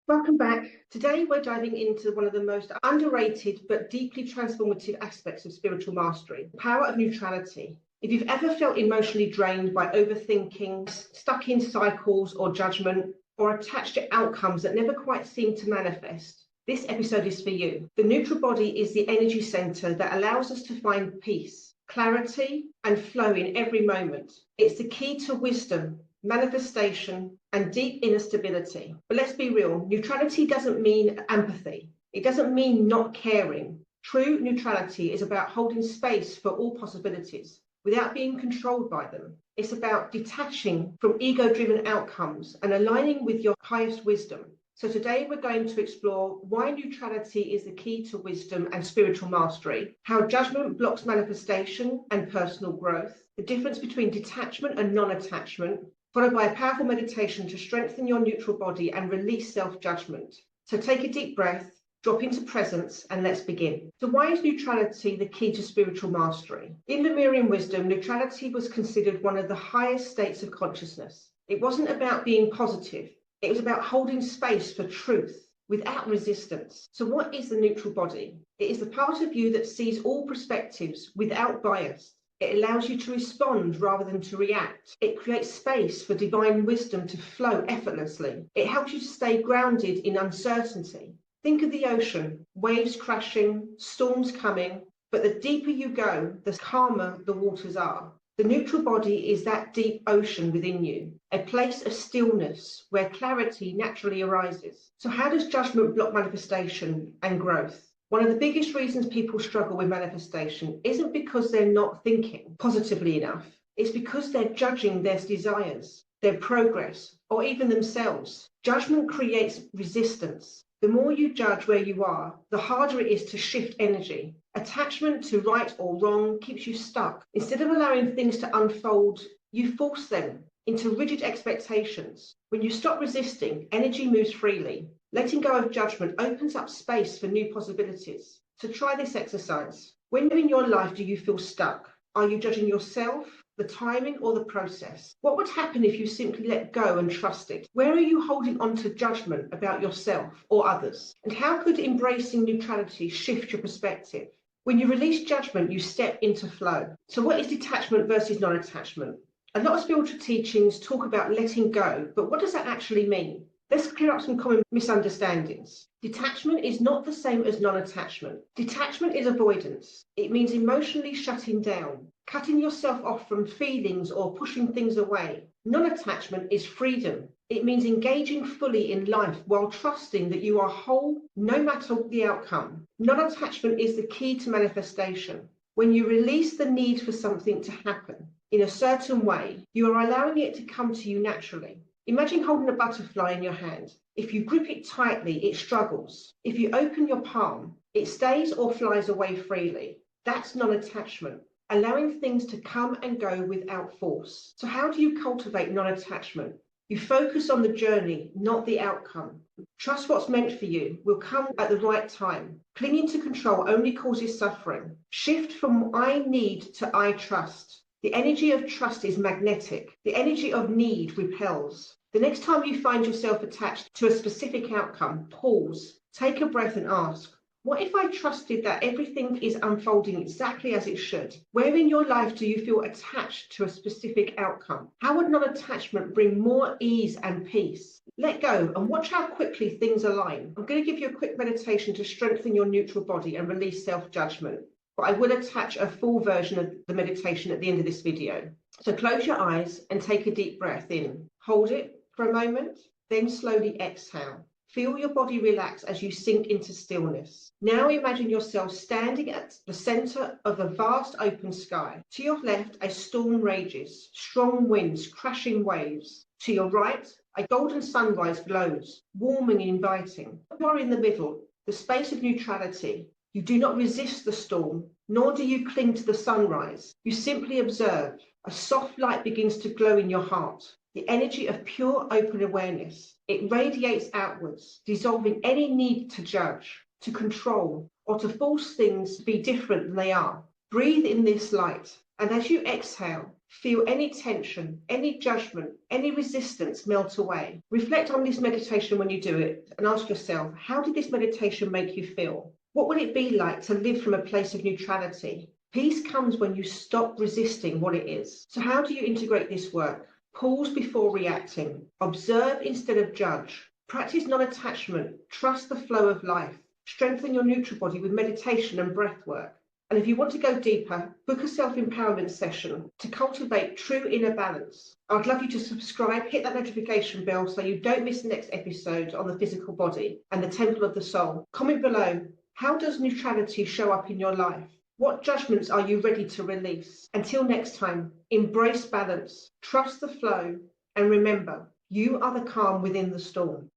Welcome back. Today we're diving into one of the most underrated but deeply transformative aspects of spiritual mastery, the power of neutrality. If you've ever felt emotionally drained by overthinking, stuck in cycles or judgment, or attached to outcomes that never quite seem to manifest, this episode is for you. The neutral body is the energy center that allows us to find peace, clarity, and flow in every moment. It's the key to wisdom, manifestation, and deep inner stability. But let's be real, neutrality doesn't mean empathy. It doesn't mean not caring. True neutrality is about holding space for all possibilities without being controlled by them. It's about detaching from ego-driven outcomes and aligning with your highest wisdom. So today we're going to explore why neutrality is the key to wisdom and spiritual mastery, how judgment blocks manifestation and personal growth, the difference between detachment and non-attachment, followed by a powerful meditation to strengthen your neutral body and release self-judgment. So take a deep breath, drop into presence, and let's begin. So why is neutrality the key to spiritual mastery? In Lemurian wisdom, neutrality was considered one of the highest states of consciousness. It wasn't about being positive. It was about holding space for truth without resistance. So what is the neutral body? It is the part of you that sees all perspectives without bias. It allows you to respond rather than to react. It creates space for divine wisdom to flow effortlessly. It helps you to stay grounded in uncertainty. Think of the ocean, waves crashing, storms coming, but the deeper you go, the calmer the waters are. The neutral body is that deep ocean within you, a place of stillness where clarity naturally arises. So how does judgment block manifestation and growth? One of the biggest reasons people struggle with manifestation isn't because they're not thinking positively enough. It's because they're judging their desires, their progress, or even themselves. Judgment creates resistance. The more you judge where you are, the harder it is to shift energy. Attachment to right or wrong keeps you stuck. Instead of allowing things to unfold, you force them into rigid expectations. When you stop resisting, energy moves freely. Letting go of judgment opens up space for new possibilities. So try this exercise. When in your life do you feel stuck? Are you judging yourself, the timing, or the process? What would happen if you simply let go and trust it? Where are you holding on to judgment about yourself or others? And how could embracing neutrality shift your perspective? When you release judgment, you step into flow. So what is detachment versus non-attachment? A lot of spiritual teachings talk about letting go, but what does that actually mean? Let's clear up some common misunderstandings. Detachment is not the same as non-attachment. Detachment is avoidance. It means emotionally shutting down, cutting yourself off from feelings or pushing things away. Non-attachment is freedom. It means engaging fully in life while trusting that you are whole no matter the outcome. Non-attachment is the key to manifestation. When you release the need for something to happen in a certain way, you are allowing it to come to you naturally. Imagine holding a butterfly in your hand. If you grip it tightly, it struggles. If you open your palm, it stays or flies away freely. That's non-attachment, allowing things to come and go without force. So how do you cultivate non-attachment? You focus on the journey, not the outcome. Trust what's meant for you will come at the right time. Clinging to control only causes suffering. Shift from I need to I trust. The energy of trust is magnetic. The energy of need repels. The next time you find yourself attached to a specific outcome, pause, take a breath and ask, what if I trusted that everything is unfolding exactly as it should? Where in your life do you feel attached to a specific outcome? How would non-attachment bring more ease and peace? Let go and watch how quickly things align. I'm going to give you a quick meditation to strengthen your neutral body and release self-judgment. But I will attach a full version of the meditation at the end of this video. So close your eyes and take a deep breath in. Hold it for a moment, then slowly exhale. Feel your body relax as you sink into stillness. Now imagine yourself standing at the center of a vast open sky. To your left, a storm rages, strong winds, crashing waves. To your right, a golden sunrise glows, warming and inviting. You are in the middle, the space of neutrality. You do not resist the storm, nor do you cling to the sunrise. You simply observe. A soft light begins to glow in your heart, the energy of pure open awareness. It radiates outwards, dissolving any need to judge, to control, or to force things to be different than they are. Breathe in this light, and as you exhale, Feel any tension, any judgment, any resistance melt away. Reflect on this meditation when you do it and ask yourself, how did this meditation make you feel? What would it be like to live from a place of neutrality? Peace comes when you stop resisting what it is. So how do you integrate this work? Pause before reacting. Observe instead of judge. Practice non-attachment. Trust the flow of life. Strengthen your neutral body with meditation and breath work. And if you want to go deeper, book a self-empowerment session to cultivate true inner balance. I'd love you to subscribe, hit that notification bell so you don't miss the next episode on the physical body and the temple of the soul. Comment below, how does neutrality show up in your life? What judgments are you ready to release? Until next time, embrace balance, trust the flow, and remember, you are the calm within the storm.